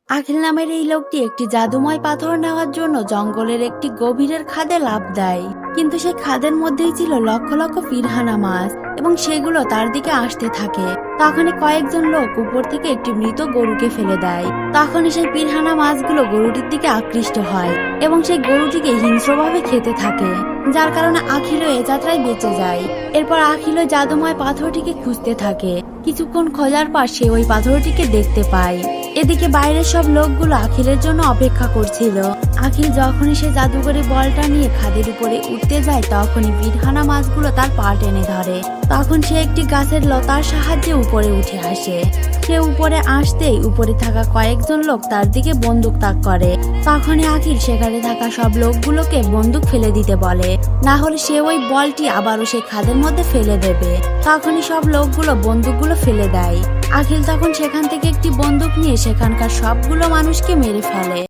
আখিল নামের এই লোকটি একটি জাদুময় পাথর নেওয়ার জন্য জঙ্গলের একটি গভীরের খাদে লাফ দেয়, কিন্তু সেই খাদের মধ্যেই ছিল লক্ষ লক্ষ পিরহানা মাছ এবং সেগুলো তার দিকে আসতে থাকে। তখনই কয়েকজন লোক উপর থেকে একটি মৃত গরুকে ফেলে দেয়। তখনই সেই পিরহানা মাছগুলো গরুটির দিকে আকৃষ্ট হয় এবং সেই গরুটিকে হিংস্রভাবে খেতে থাকে, যার কারণে আখিলও এ যাত্রায় বেঁচে যায়। এরপর আখিলও জাদুময় পাথরটিকে খুঁজতে থাকে। কিছুক্ষণ খোঁজার পর সে ওই পাথরটিকে দেখতে পায়। এদিকে বাইরের সব লোকগুলো আখিলের জন্য অপেক্ষা করছিল। আখিল যখনই সে জাদুকরি বলটা নিয়ে খাদের উপরে উঠতে যায়, তখনই পিরহানা মাছগুলো তার পা টেনে ধরে। তখন সে একটি গাছের লতার সাহায্যে উপরে উঠে আসে। সে উপরে আসতেই উপরে থাকা কয়েকজন লোক তার দিকে বন্দুক তাক করে। তখনই আখিল সেখানে থাকা সব লোকগুলোকে বন্দুক ফেলে দিতে বলে, না হলে সে ওই বলটি আবারও সেই খাদের মধ্যে ফেলে দেবে। তখনই সব লোকগুলো বন্দুকগুলো ফেলে দেয়। আখিল তখন সেখান থেকে একটি বন্দুক নিয়ে সেখানকার সবগুলো মানুষকে মেরে ফেলে।